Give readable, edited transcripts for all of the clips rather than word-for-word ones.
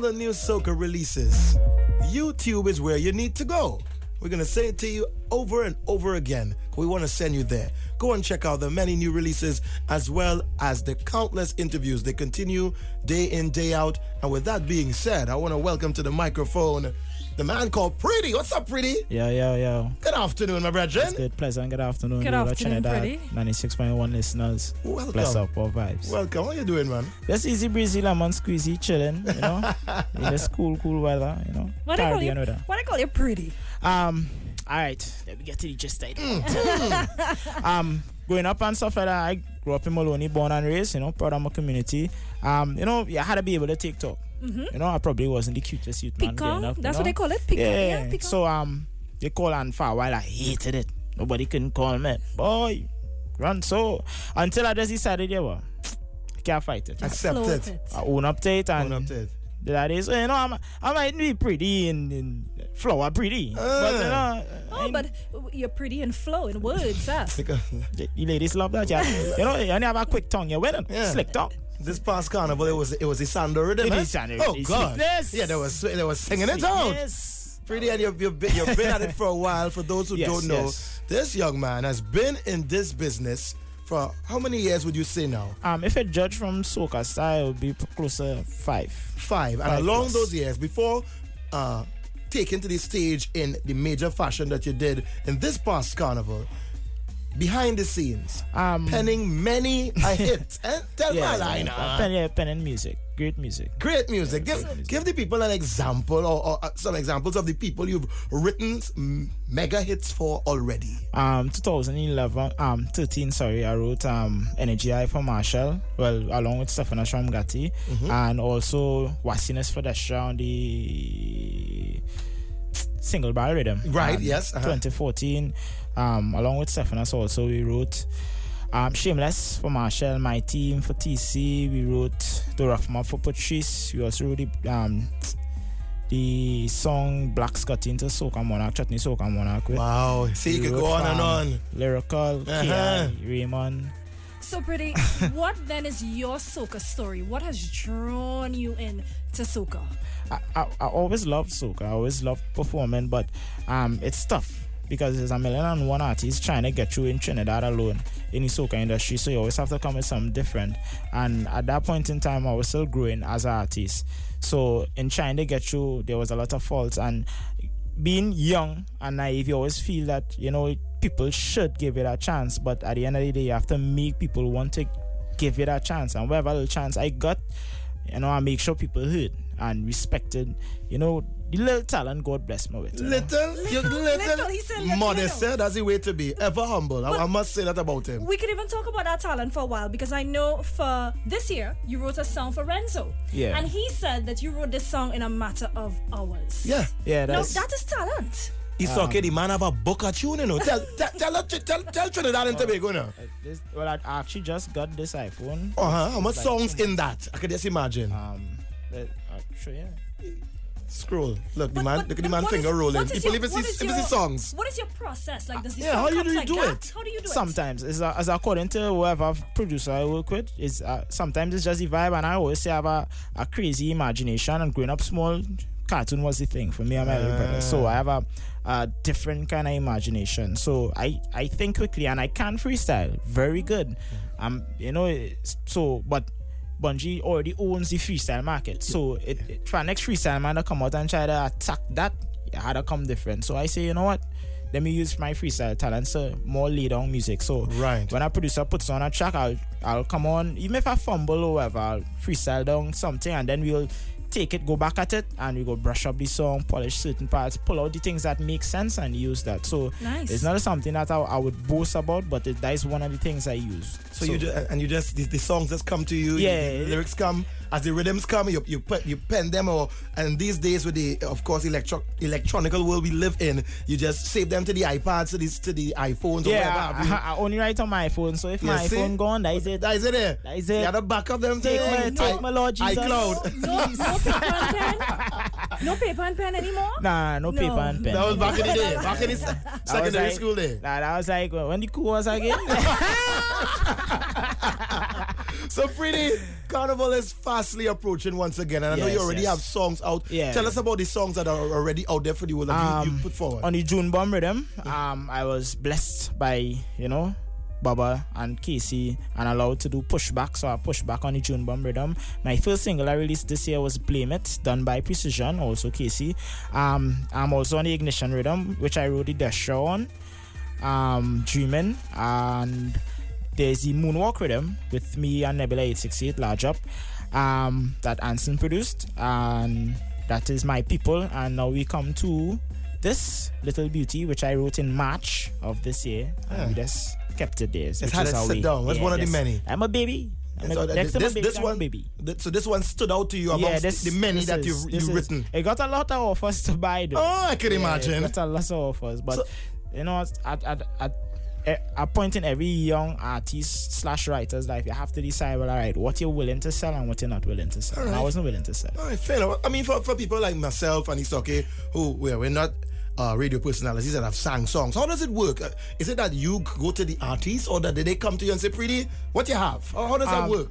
all the new soca releases, YouTube is where you need to go. We're going to say it to you over and over again. We want to send you there. Go and check out the many new releases as well as the countless interviews. They continue day in, day out. And with that being said, I want to welcome to the microphone the man called Preedy. What's up, Preedy? Yo. Good afternoon, my brethren. It's good, pleasant. Good afternoon. Good afternoon, Preedy. 96.1 listeners. Welcome. Bless up, all vibes. Welcome. How you doing, man? Just easy breezy, lemon squeezy, chilling, you know. In this cool weather, you know. What I call you Preedy? All right, let me get to the gist. Growing up and stuff like that, I grew up in Maloney, born and raised, you know, proud of my community. You know, I had to be able to take talk. Mm-hmm. You know, I probably wasn't the cutest youth man growing up. That's what they call it? Pecan? Yeah. Pecan. So, they call and for a while, I hated it. Nobody couldn't call me. Boy, run so. Until I just decided, I can't fight it. Accept it. I own up to it and... That is, you know, I might be pretty in flower pretty. But, but you're pretty in flow, in words, huh? You ladies love that, yeah. You know, you have a quick tongue, you're winning. Yeah. Slick tongue. This past carnival, it was the Sando rhythm, Oh, God. Yeah, they was singing it out. Yes. Preedy, and you've been at it for a while. For those who don't know, this young man has been in this business for how many years would you say now? If I judge from soca style, it would be closer to 5. 5. And along those years, before taking to the stage in the major fashion that you did in this past carnival, behind the scenes, penning many a hit. Tell me a line. Penning music. Great music. Great music. Give the people an example or some examples of the people you've written mega hits for already. 13, I wrote Energy Eye for Marshall, along with Stefano Shamgati, and also Wassiness for Destra on the single bar rhythm. Right, yes. 2014, along with Stephanos also we wrote Shameless for Marshall, My Team for TC, we wrote The Rough Map for Patrice, we also wrote the song Black Scotty into Soca Monarch, Chutney Soca Monarch. Wow, see you could go on and on. Lyrical, K.I., Raymond. So Preedy, what then is your soca story? What has drawn you in to soca? I always loved soca. I always loved performing, but it's tough because there's 1,001 artists trying to get you in Trinidad alone in the soca industry, so you always have to come with something different. And at that point in time, I was still growing as an artist. So in trying to get you, there was a lot of faults. And being young and naive, you always feel that, you know, people should give it a chance, but at the end of the day, you have to make people want to give it a chance. And whatever little chance I got, you know, I make sure people heard and respected, you know, the little talent God bless me with. Little, he said little. Modest, that's the way to be. Ever humble. I must say that about him. We could even talk about that talent for a while, because I know for this year, you wrote a song for Renzo. Yeah. And he said that you wrote this song in a matter of hours. Yeah. No, that is talent. Isoke, the man have a book at you, you know. Tell Trinidad and Tobago now. I actually just got this iPhone. How much songs in that? I can just imagine. Sure, yeah. Scroll. Look, the man finger rolling. People even see songs. What is your process? Like, does the how song do come you like do that? it? How do you do it? Sometimes, as according to whoever producer I work with, is sometimes it's just the vibe, and I always say I have a crazy imagination, and growing up small, cartoon was the thing for me and my little brother. So I have a different kind of imagination. So I think quickly, and I can freestyle very good. You know, but Bungie already owns the freestyle market. So for next freestyle man to come out and try to attack that, it had to come different. So I say, you know what? Let me use my freestyle talent, so more lay down music. So when a producer puts on a track, I'll come on, even if I fumble or whatever, I'll freestyle down something, and then we'll take it, go back at it, and we go brush up the song, polish certain parts, pull out the things that make sense and use that. So it's not something that I would boast about, but that is one of the things I use. So you just the songs just come to you, the lyrics come, as the rhythms come, you pen them, and these days with the, of course, electronical world we live in, you just save them to the iPads, to the iPhones, or whatever. I only write on my iPhone, so if my iPhone gone, that is it. That is it. That is it. You got to back up them things. Take my Lord Jesus. iCloud. No paper and pen? No paper and pen anymore? Nah, no paper and pen. That was back in the day. Back in the secondary school day. Nah, that was like when the cool was again. So Preedy, Carnival is fastly approaching once again, and I know you already have songs out. Yeah. Tell us about the songs that are already out there for you that you put forward. On the June Bomb rhythm, I was blessed by, Baba and Casey and allowed to do pushback, so I pushed back on the June Bomb rhythm. My first single I released this year was Blame It, done by Precision, also Casey. I'm also on the Ignition rhythm, which I wrote the Destra on, Dreaming, and there's the Moonwalk rhythm with me and Nebula 868 Large Up, that Anson produced, and that is My People. And now we come to this Little Beauty, which I wrote in March of this year, and we just kept it there. It's had to sit down. That's one of the many. I'm a baby. So this one stood out to you amongst the many that you've written. It got a lot of offers to buy though. Oh, I can imagine. It got a lot of offers, but at a point in every young artist / writer's life, you have to decide, well, all right, what you're willing to sell and what you're not willing to sell. Right. And I wasn't willing to sell. All right, fair enough. I mean, for people like myself and Isoke, who we're not radio personalities that have sang songs, how does it work? Is it that you go to the artist, or that they come to you and say, Preedy, what you have? How does that work?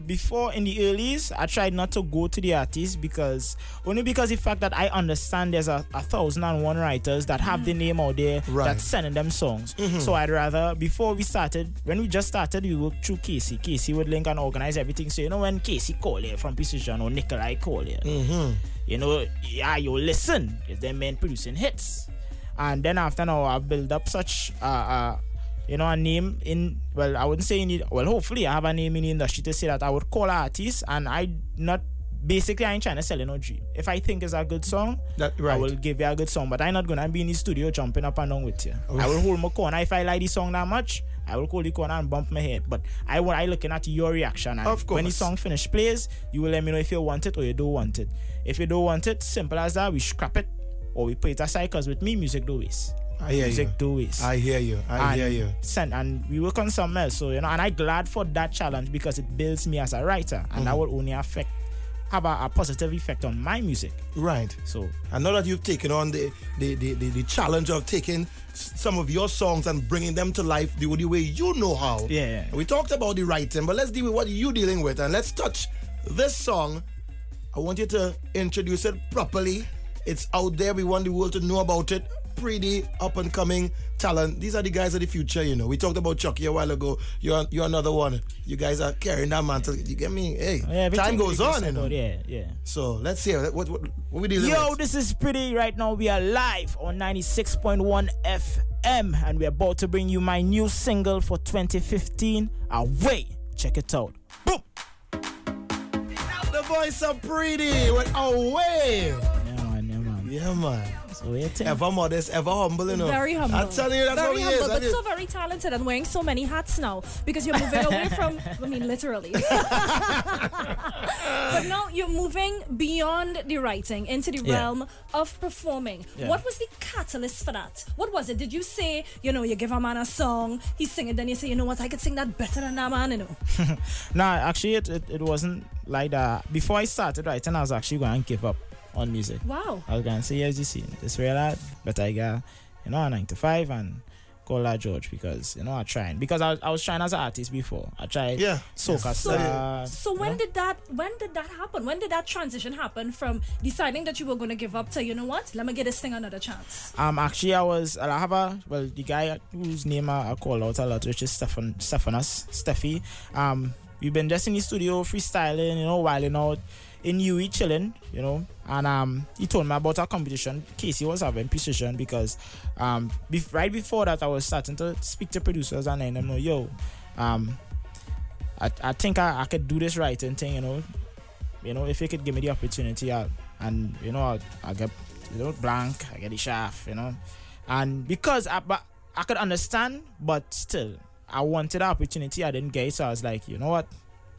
Before in the earlies, I tried not to go to the artist because the fact that I understand there's 1,001 writers that have the name out there that's sending them songs. So I'd rather, when we just started, we worked through Casey. Casey would link and organize everything. So, when Casey call here from Precision or Nikolai call here, you listen, because they're men producing hits. And then after now, I've built up such a name in, I wouldn't say hopefully I have a name in the industry to say that I would call artists, and I ain't trying to sell no dream. If I think it's a good song, I will give you a good song, but I'm not gonna be in the studio jumping up and down with you. I will hold my corner. If I like the song that much, I will call the corner and bump my head. But I looking at your reaction, and of course, when the song finish plays, you will let me know if you want it or you don't want it. If you don't want it, simple as that, we scrap it or we put it aside, because with me, music do waste. I hear you. And we work on something else. So, and I'm glad for that challenge, because it builds me as a writer, and that will only have a positive effect on my music. Right. So I know that you've taken on the challenge of taking some of your songs and bringing them to life the way you know how. Yeah. We talked about the writing, but let's deal with what you're dealing with, and let's touch this song. I want you to introduce it properly. It's out there. We want the world to know about it. Preedy, up and coming talent. These are the guys of the future, We talked about Chucky a while ago. You're another one. You guys are carrying that mantle. You get me? Hey, time goes on, Yeah. So let's hear what we dealing with. Yo, this is Preedy. Right now we are live on 96.1 FM, and we're about to bring you my new single for 2015. Away. Check it out. Boom. The voice of Preedy with Away. Yeah, man. So ever modest, ever humble, Very humble. I'm telling you, that's very how he humble, is. But so very talented and wearing so many hats now, because you're moving away from, literally. But now you're moving beyond the writing into the realm of performing. Yeah. What was the catalyst for that? What was it? Did you say, you give a man a song, he sing it, then you say, you know what, I could sing that better than that man, No, actually, it wasn't like that. Before I started writing, I was actually going to give up on music. Wow. I was going to say, yes, you see, this real hard, but I got, a 9 to 5 and call that George, because, I'm trying. Because I was trying as an artist before. I tried soca star. So when did that happen? When did that transition happen from deciding that you were going to give up to, you know what, let me give this thing another chance? Actually, the guy whose name I call out a lot, which is Steffi. We've been just in the studio freestyling, wilding out in UE, chilling, and he told me about our competition Casey was having Precision, because right before that I was starting to speak to producers and letting them know, I think I could do this writing thing, if you could give me the opportunity, I get blank, I get the shaft, and because I could understand, but still I wanted the opportunity, I didn't get it, so I was like, you know what,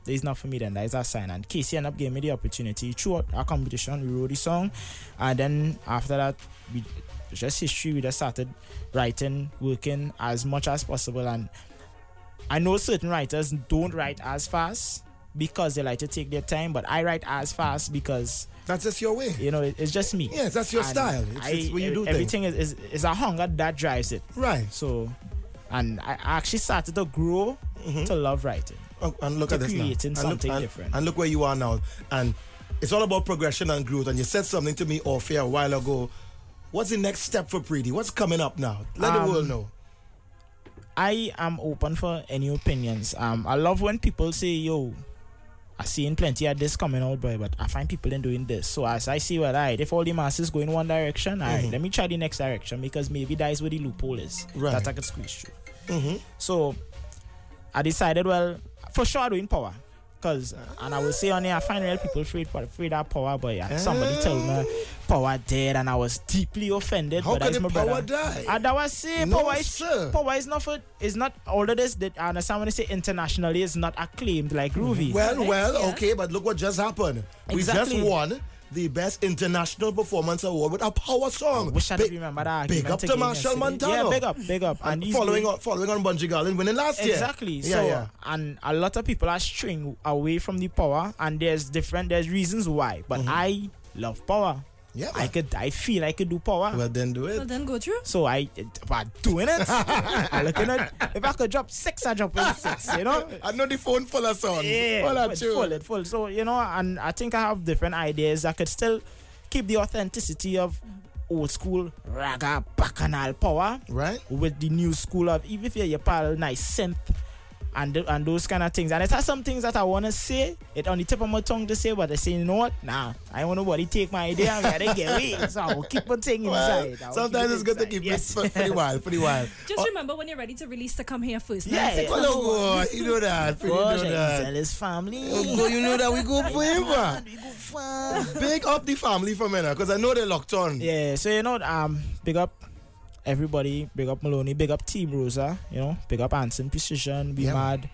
there's not for me, then there's a sign. And Casey ended up giving me the opportunity. Throughout our competition, we wrote the song, and then after that, just history. We just started writing, working as much as possible. And I know certain writers don't write as fast because they like to take their time, but I write as fast because that's just your way. It's just me. Yes, that's your style. It's what you do. Everything is a hunger that drives it. Right. So, and I actually started to grow to love writing. and look at this now. Creating something different. And look where you are now. And it's all about progression and growth. And you said something to me off here a while ago. What's the next step for Preedy? What's coming up now? Let the world know. I am open for any opinions. I love when people say, yo, I seen plenty of this coming out, boy, but I find people in doing this. So as I see, well, if all the masses go in one direction, let me try the next direction, because maybe that is where the loophole is that I could squeeze through. So I decided, well, for sure doing power. And I will say on here, I find real people afraid of power, but somebody told me power dead, and I was deeply offended. How but can the power die? And I was saying, No, power is not it's not all of this. That I understand when they say internationally, it's not acclaimed like Groovy. Well, okay, but look what just happened. Exactly. We just won the Best International Performance Award with a power song. I wish I remember that. Big up to Marshall Montano. Yeah, big up. And following on Bungie Garland winning last year. Exactly. And a lot of people are straying away from the power, and there's reasons why. But I love power. Yeah, I feel I could do power. Well, then do it. Well, then go through. So I'm doing it. I'm looking at, if I could drop 6, I drop 6, you know. I know the phone full of songs. Yeah, full. So, you know, and I think I have different ideas. I could still keep the authenticity of old school raga bacchanal power. Right. With the new school of, even if you're your pal, nice synth. And those kind of things. And it has some things that I want to say. It's on the tip of my tongue to say, but I say, you know what? Nah, I don't want nobody take my idea. I'm going to get away. So I will keep on thing inside. Sometimes it's good to keep it pretty wild. Just remember when you're ready to release to come here first. Yeah. You know that. Ezel is family. You know that we go forever. Big up the family for me now, because I know they're locked on. Yeah, so you know, big up everybody, big up Maloney, big up Team Rosa, you know, big up Anson Precision, Mad,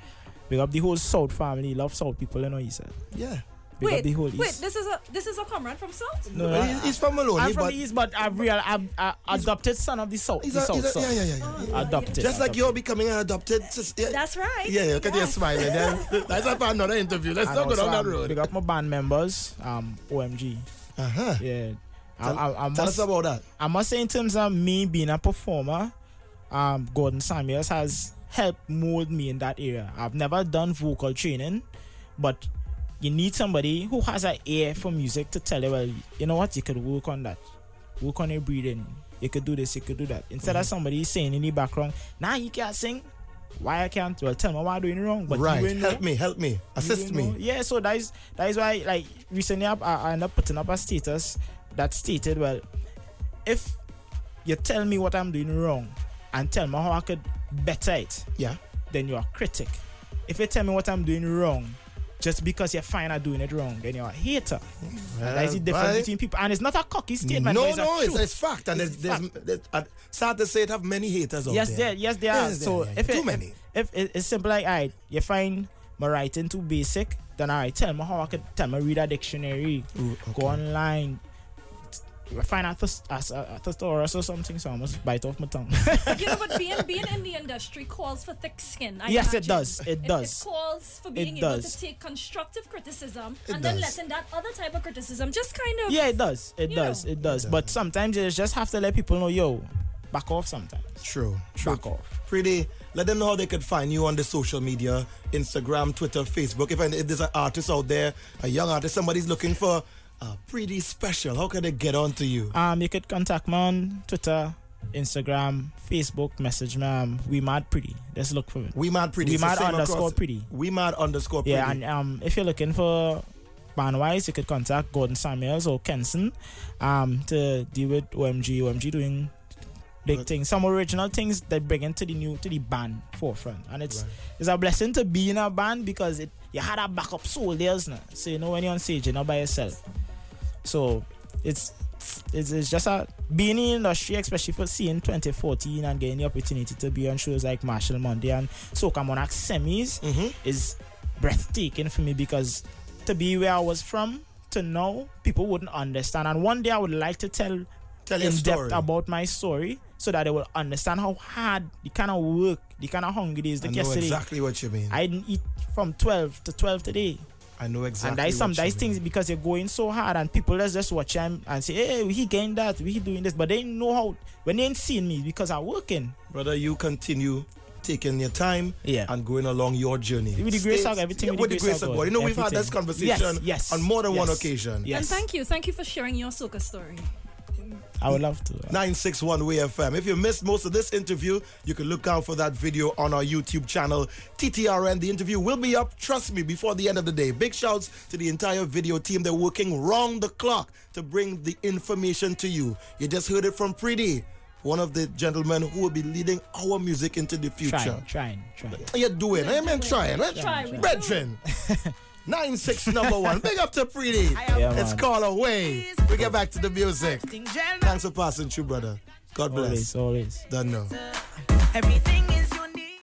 big up the whole South family, love South people, you know, he said. Yeah. Big up the whole East. Wait, this is a comrade from South? No, he's from Maloney. I'm from the East, but I'm adopted son of the South. Yeah. Adopted. Just like you're becoming an adopted sister. That's right. Yeah, look at you smiling. That's for another interview. Let's not go down that road. Big up my band members, OMG. Yeah. Tell us about that. I must say, in terms of me being a performer, Gordon Samuels has helped mold me in that area. I've never done vocal training, but you need somebody who has an ear for music to tell you, well, you know what, you could work on that. Work on your breathing. You could do this, you could do that. Instead of somebody saying in the background, nah, you can't sing. Why I can't? Well, tell me what I'm doing wrong. But right, help me, assist me. Yeah, so that is why, like, recently I ended up putting up a status that stated, well, if you tell me what I'm doing wrong and tell me how I could better it, then you're a critic. If you tell me what I'm doing wrong just because you find I'm doing it wrong, then you're a hater. Well, that is the difference between people. And it's not a cocky statement. No, it's fact. And there's sad to say it have many haters out there. Yes, there are. So too many. If it's simple like, alright, you find my writing too basic, then alright, tell me how I could read a dictionary, go online, find a thesaurus or something, so I must bite off my tongue. You know, but being in the industry calls for thick skin. Yes, it does. It calls for being able to take constructive criticism then letting that other type of criticism just kind of... Yeah, it does. It does. But sometimes you just have to let people know, yo, back off sometimes. True. Back off. Preedy, let them know how they could find you on the social media, Instagram, Twitter, Facebook. If there's an artist out there, a young artist, somebody's looking for Preedy special, how can they get on to you? You could contact me on Twitter, Instagram, Facebook, message me. We Mad Preedy. Just look for me. We Mad Preedy. We Mad _ Preedy. We Mad _ Preedy. Yeah, and if you're looking for band-wise, you could contact Gordon Samuels or Kenson to deal with OMG doing big things, some original things that bring into the band forefront. And it's a blessing to be in a band because you had a backup soldiers now. So you know when you're on stage, you're not by yourself. So it's just being in the industry, especially for seeing 2014 and getting the opportunity to be on shows like Marshall Monday and Soca Monarch semis is breathtaking for me, because to be where I was from to now, people wouldn't understand. And one day I would like to tell in depth about my story so that they will understand how hard the kind of work, the kind of hunger it is. Like I know exactly what you mean. I didn't eat from 12 to 12 today. I know exactly. And there's things because you're going so hard and people just watch him and say, hey, he getting that, we doing this, but they know how when they ain't seeing me because I'm working. Brother, you continue taking your time and going along your journey. With the grace of everything. With the grace of God. You know, we've had this conversation on more than one occasion. Yes. And thank you for sharing your soca story. I would love to. 961 Way FM. If you missed most of this interview, you can look out for that video on our YouTube channel, TTRN. The interview will be up, trust me, before the end of the day. Big shouts to the entire video team. They're working round the clock to bring the information to you. You just heard it from Preedy, one of the gentlemen who will be leading our music into the future. Trying. How you doing? I mean, trying. Brethren. 96 number 1. Big up to Preedy. It's Call Away. We get back to the music. Thanks for passing through, brother. God bless. Always. Don't know. Everything is